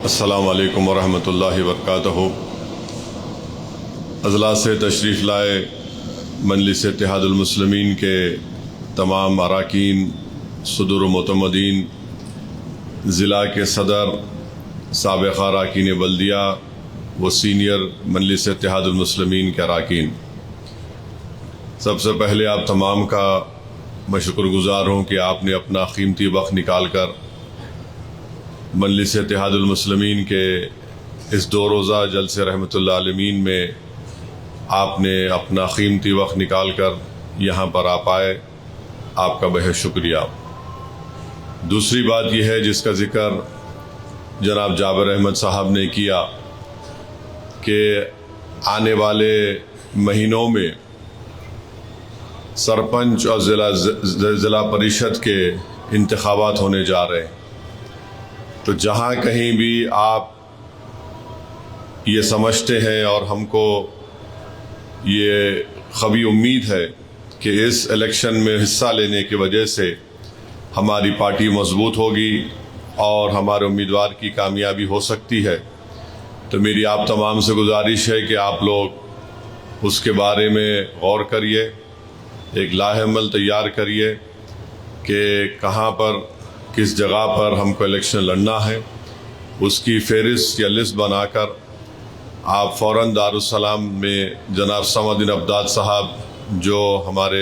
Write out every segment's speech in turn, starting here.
السلام علیکم ورحمۃ اللہ وبرکاتہ۔ اضلاع سے تشریف لائے مجلس اتحاد المسلمین کے تمام اراکین، صدور و معتمدین، ضلع کے صدر، سابق اراکین بلدیہ و سینئر مجلس اتحاد المسلمین کے اراکین، سب سے پہلے آپ تمام کا میں شکر گزار ہوں کہ آپ نے اپنا قیمتی وقت نکال کر مجلس اتحاد المسلمین کے اس 2 روزہ جلسے رحمۃ اللہ عالمین میں آپ نے اپنا قیمتی وقت نکال کر یہاں پر آپ آئے، آپ کا بہت شکریہ۔ دوسری بات یہ ہے جس کا ذکر جناب جابر احمد صاحب نے کیا کہ آنے والے مہینوں میں سرپنچ اور ضلع پریشد کے انتخابات ہونے جا رہے ہیں، تو جہاں کہیں بھی آپ یہ سمجھتے ہیں اور ہم کو یہ قوی امید ہے کہ اس الیکشن میں حصہ لینے کی وجہ سے ہماری پارٹی مضبوط ہوگی اور ہمارے امیدوار کی کامیابی ہو سکتی ہے، تو میری آپ تمام سے گزارش ہے کہ آپ لوگ اس کے بارے میں غور کریے، ایک لاہ عمل تیار کریے کہ کہاں پر کس جگہ پر ہم کو الیکشن لڑنا ہے، اس کی فہرست یا لسٹ بنا کر آپ فوراً دارالسلام میں جناب صمد ابداد صاحب جو ہمارے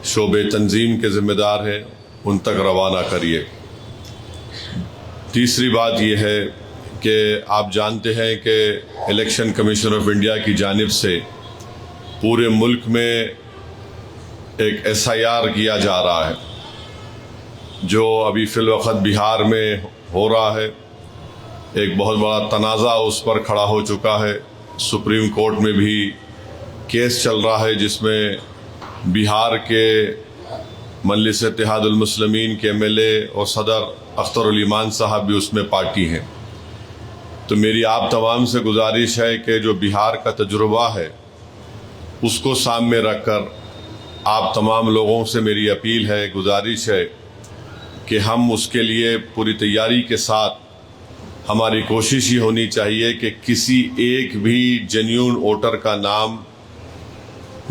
شعبے تنظیم کے ذمہ دار ہیں ان تک روانہ کریے۔ تیسری بات یہ ہے کہ آپ جانتے ہیں کہ الیکشن کمیشن آف انڈیا کی جانب سے پورے ملک میں ایک SIR کیا جا رہا ہے جو ابھی فی الوقت بہار میں ہو رہا ہے۔ ایک بہت بڑا تنازع اس پر کھڑا ہو چکا ہے، سپریم کورٹ میں بھی کیس چل رہا ہے جس میں بہار کے مجلس اتحاد المسلمین کے MLA اور صدر اختر علی مان صاحب بھی اس میں پارٹی ہیں۔ تو میری آپ تمام سے گزارش ہے کہ جو بہار کا تجربہ ہے اس کو سامنے رکھ کر آپ تمام لوگوں سے میری اپیل ہے، گزارش ہے کہ ہم اس کے لیے پوری تیاری کے ساتھ، ہماری کوشش یہ ہونی چاہیے کہ کسی ایک بھی جینیون ووٹر کا نام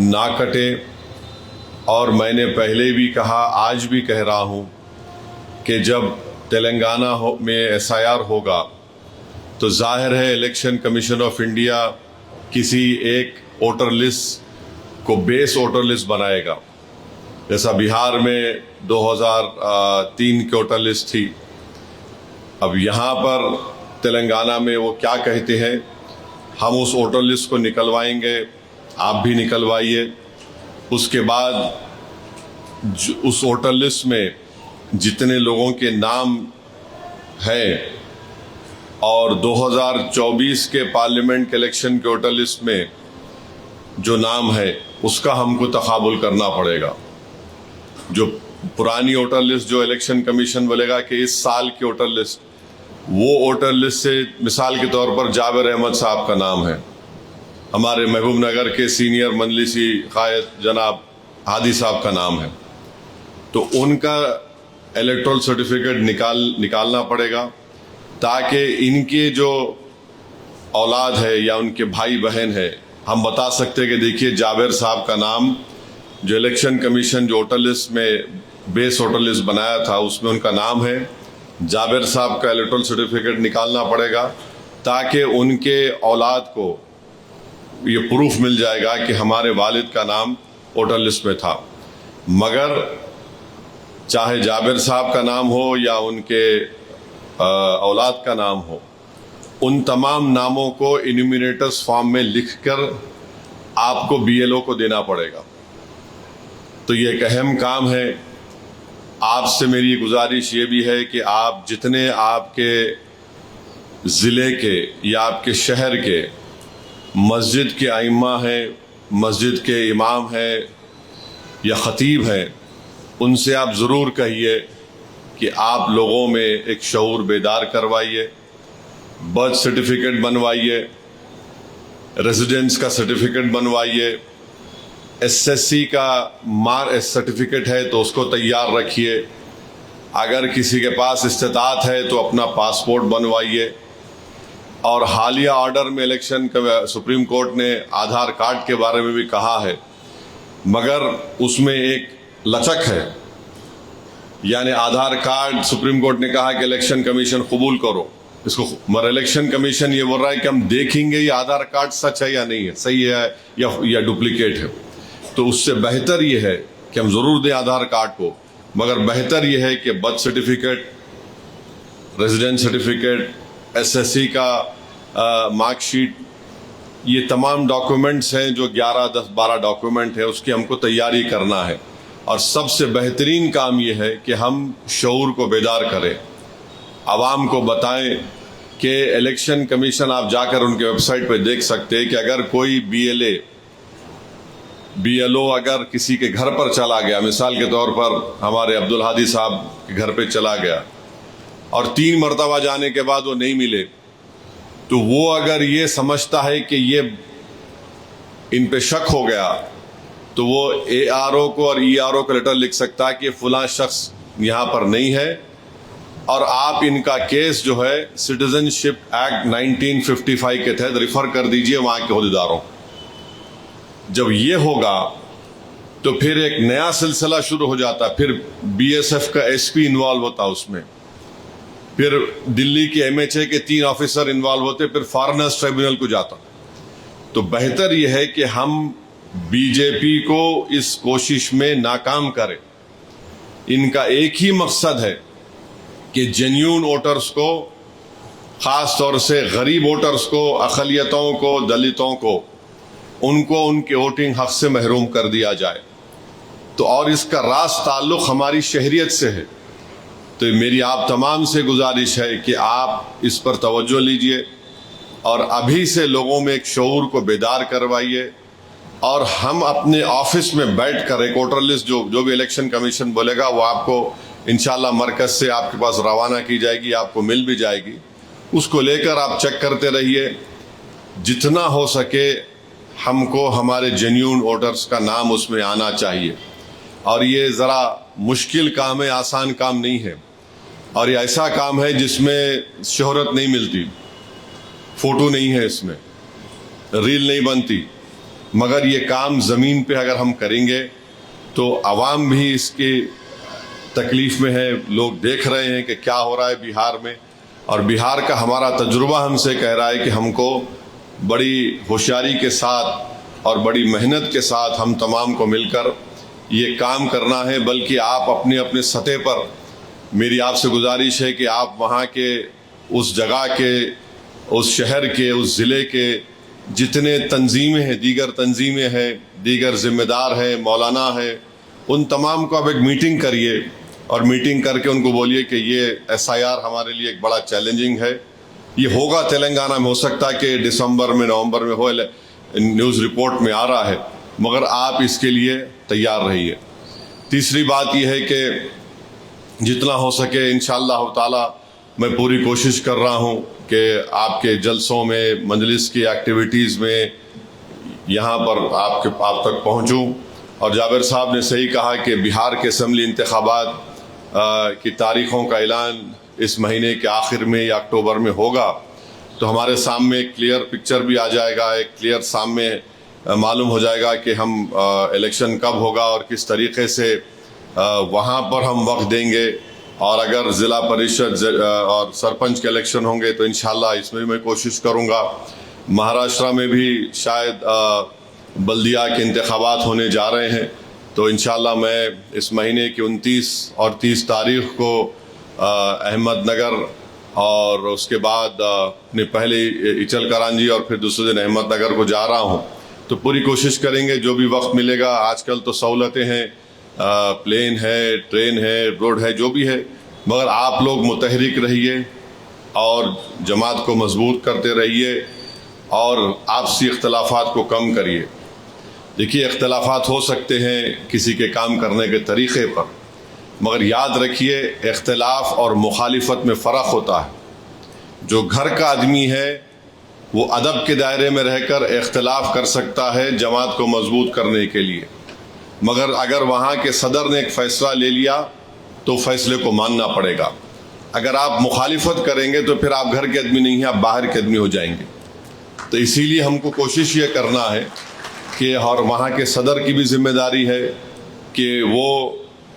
نہ کٹے۔ اور میں نے پہلے بھی کہا، آج بھی کہہ رہا ہوں کہ جب تلنگانہ میں SIR ہوگا تو ظاہر ہے الیکشن کمیشن آف انڈیا کسی ایک ووٹر لسٹ کو بیس ووٹر لسٹ بنائے گا، جیسا بہار میں 2003 کی ووٹر لسٹ تھی۔ اب یہاں پر تلنگانہ میں وہ کیا کہتے ہیں، ہم اس ووٹر لسٹ کو نکلوائیں گے، آپ بھی نکلوائیے۔ اس کے بعد اس ووٹر لسٹ میں جتنے لوگوں کے نام ہیں اور 2024 کے پارلیمنٹ کے الیکشن کے ووٹر لسٹ میں جو نام ہے اس کا ہم کو تقابل کرنا پڑے گا۔ جو پرانی ووٹر لسٹ جو الیکشن کمیشن بولے گا کہ اس سال کی ووٹر لسٹ، وہ ووٹر لسٹ سے مثال کے طور پر جابر احمد صاحب کا نام ہے، ہمارے محبوب نگر کے سینئر مجلسی قائد جناب ہادی صاحب کا نام ہے، تو ان کا الیکٹرل سرٹیفکیٹ نکالنا پڑے گا تاکہ ان کے جو اولاد ہے یا ان کے بھائی بہن ہے، ہم بتا سکتے کہ دیکھیے جابر صاحب کا نام جو الیکشن کمیشن جو ووٹر لسٹ میں بیس ووٹر لسٹ بنایا تھا اس میں ان کا نام ہے، جابر صاحب کا الیکٹرل سرٹیفکیٹ نکالنا پڑے گا تاکہ ان کے اولاد کو یہ پروف مل جائے گا کہ ہمارے والد کا نام ووٹر لسٹ میں تھا۔ مگر چاہے جابر صاحب کا نام ہو یا ان کے اولاد کا نام ہو، ان تمام ناموں کو انیومریٹرز فارم میں لکھ کر آپ کو BLO کو دینا پڑے گا۔ تو یہ ایک اہم کام ہے۔ آپ سے میری گزارش یہ بھی ہے کہ آپ جتنے آپ کے ضلع کے یا آپ کے شہر کے مسجد کے ائمہ ہیں، مسجد کے امام ہیں یا خطیب ہیں، ان سے آپ ضرور کہیے کہ آپ لوگوں میں ایک شعور بیدار کروائیے، برتھ سرٹیفکیٹ بنوائیے، ریزیڈنس کا سرٹیفکیٹ بنوائیے، SSC کا سرٹیفکیٹ ہے تو اس کو تیار رکھیے، اگر کسی کے پاس استطاعت ہے تو اپنا پاسپورٹ بنوائیے، اور حالیہ آرڈر میں الیکشن سپریم کورٹ نے آدھار کارڈ کے بارے میں بھی کہا ہے، مگر اس میں ایک لچک ہے، یعنی آدھار کارڈ سپریم کورٹ نے کہا کہ الیکشن کمیشن قبول کرو اس کو، مگر الیکشن کمیشن یہ بول رہا ہے کہ ہم دیکھیں گے یہ آدھار کارڈ سچ ہے یا نہیں ہے، صحیح ہے یا ڈپلیکیٹ ہے۔ تو اس سے بہتر یہ ہے کہ ہم ضرور دیں آدھار کارڈ کو، مگر بہتر یہ ہے کہ birth certificate, residence certificate, SSC کا مارک شیٹ، یہ تمام ڈاکومنٹس ہیں جو 11 10 12 ڈاکومنٹ ہے، اس کی ہم کو تیاری کرنا ہے۔ اور سب سے بہترین کام یہ ہے کہ ہم شعور کو بیدار کریں، عوام کو بتائیں کہ الیکشن کمیشن، آپ جا کر ان کے ویب سائٹ پہ دیکھ سکتے ہیں کہ اگر کوئی BLO اگر کسی کے گھر پر چلا گیا، مثال کے طور پر ہمارے عبدالہادی صاحب کے گھر پہ چلا گیا اور 3 مرتبہ جانے کے بعد وہ نہیں ملے، تو وہ اگر یہ سمجھتا ہے کہ یہ ان پہ شک ہو گیا تو وہ ARO کو اور ERO کو لیٹر لکھ سکتا ہے کہ فلاں شخص یہاں پر نہیں ہے، اور آپ ان کا کیس جو ہے سٹیزن شپ ایکٹ 1955 کے تحت ریفر کر دیجئے وہاں کے عہدیداروں۔ جب یہ ہوگا تو پھر ایک نیا سلسلہ شروع ہو جاتا، پھر BSF کا SP انوالو ہوتا اس میں، پھر دلی کے MHA کے 3 آفیسر انوالو ہوتے، پھر فارنرز ٹریبیونل کو جاتا۔ تو بہتر یہ ہے کہ ہم BJP کو اس کوشش میں ناکام کریں۔ ان کا ایک ہی مقصد ہے کہ جینیون ووٹرز کو، خاص طور سے غریب ووٹرز کو، اقلیتوں کو، دلتوں کو، ان کے ووٹنگ حق سے محروم کر دیا جائے۔ تو اور اس کا راست تعلق ہماری شہریت سے ہے۔ تو میری آپ تمام سے گزارش ہے کہ آپ اس پر توجہ لیجئے اور ابھی سے لوگوں میں ایک شعور کو بیدار کروائیے، اور ہم اپنے آفس میں بیٹھ کر ایک ووٹر لسٹ جو بھی الیکشن کمیشن بولے گا وہ آپ کو انشاءاللہ مرکز سے آپ کے پاس روانہ کی جائے گی، آپ کو مل بھی جائے گی، اس کو لے کر آپ چیک کرتے رہیے۔ جتنا ہو سکے ہم کو ہمارے جینیون ووٹرز کا نام اس میں آنا چاہیے، اور یہ ذرا مشکل کام ہے، آسان کام نہیں ہے، اور یہ ایسا کام ہے جس میں شہرت نہیں ملتی، فوٹو نہیں ہے، اس میں ریل نہیں بنتی، مگر یہ کام زمین پہ اگر ہم کریں گے تو عوام بھی اس کی تکلیف میں ہے، لوگ دیکھ رہے ہیں کہ کیا ہو رہا ہے بہار میں، اور بہار کا ہمارا تجربہ ہم سے کہہ رہا ہے کہ ہم کو بڑی ہوشیاری کے ساتھ اور بڑی محنت کے ساتھ ہم تمام کو مل کر یہ کام کرنا ہے۔ بلکہ آپ اپنے اپنے سطح پر، میری آپ سے گزارش ہے کہ آپ وہاں کے، اس جگہ کے، اس شہر کے، اس ضلع کے جتنے تنظیمیں ہیں، دیگر تنظیمیں ہیں، دیگر ذمہ دار ہیں، مولانا ہیں، ان تمام کو آپ ایک میٹنگ کریے، اور میٹنگ کر کے ان کو بولیے کہ یہ SIR ہمارے لیے ایک بڑا چیلنجنگ ہے، یہ ہوگا تلنگانہ میں، ہو سکتا ہے کہ دسمبر میں، نومبر میں ہو، نیوز رپورٹ میں آ رہا ہے، مگر آپ اس کے لیے تیار رہیے۔ تیسری بات یہ ہے کہ جتنا ہو سکے انشاءاللہ تعالی میں پوری کوشش کر رہا ہوں کہ آپ کے جلسوں میں، مجلس کی ایکٹیویٹیز میں یہاں پر آپ تک پہنچوں۔ اور جابر صاحب نے صحیح کہا کہ بہار کے اسمبلی انتخابات کی تاریخوں کا اعلان اس مہینے کے آخر میں یا اکتوبر میں ہوگا، تو ہمارے سامنے ایک کلیئر پکچر بھی آ جائے گا، ایک کلیئر سامنے معلوم ہو جائے گا کہ ہم الیکشن کب ہوگا اور کس طریقے سے وہاں پر ہم وقت دیں گے، اور اگر ضلع پریشد اور سرپنچ کے الیکشن ہوں گے تو انشاءاللہ اس میں میں کوشش کروں گا۔ مہاراشٹرا میں بھی شاید بلدیہ کے انتخابات ہونے جا رہے ہیں، تو انشاءاللہ میں اس مہینے کی 29 اور 30 تاریخ کو احمد نگر، اور اس کے بعد پہلے اچل کرانجی اور پھر دوسرے دن احمد نگر کو جا رہا ہوں۔ تو پوری کوشش کریں گے جو بھی وقت ملے گا، آج کل تو سہولتیں ہیں، پلین ہے، ٹرین ہے، روڈ ہے، جو بھی ہے، مگر آپ لوگ متحرک رہیے اور جماعت کو مضبوط کرتے رہیے اور آپسی اختلافات کو کم کریے۔ دیکھیے اختلافات ہو سکتے ہیں کسی کے کام کرنے کے طریقے پر، مگر یاد رکھیے اختلاف اور مخالفت میں فرق ہوتا ہے۔ جو گھر کا آدمی ہے وہ ادب کے دائرے میں رہ کر اختلاف کر سکتا ہے جماعت کو مضبوط کرنے کے لیے، مگر اگر وہاں کے صدر نے ایک فیصلہ لے لیا تو فیصلے کو ماننا پڑے گا۔ اگر آپ مخالفت کریں گے تو پھر آپ گھر کے آدمی نہیں ہیں، آپ باہر کے آدمی ہو جائیں گے. تو اسی لیے ہم کو کوشش یہ کرنا ہے کہ اور وہاں کے صدر کی بھی ذمہ داری ہے کہ وہ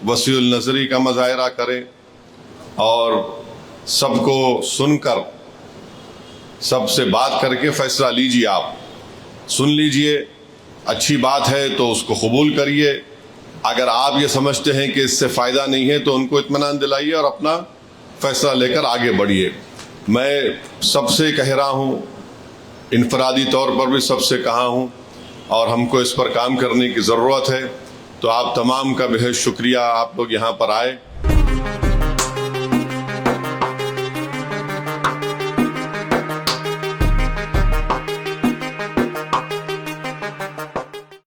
وسیع النظری کا مظاہرہ کریں اور سب کو سن کر سب سے بات کر کے فیصلہ لیجیے. آپ سن لیجیے، اچھی بات ہے تو اس کو قبول کریے. اگر آپ یہ سمجھتے ہیں کہ اس سے فائدہ نہیں ہے تو ان کو اطمینان دلائیے اور اپنا فیصلہ لے کر آگے بڑھیے. میں سب سے کہہ رہا ہوں، انفرادی طور پر بھی سب سے کہا ہوں، اور ہم کو اس پر کام کرنے کی ضرورت ہے. تو آپ تمام کا بہت شکریہ، آپ لوگ یہاں پر آئے.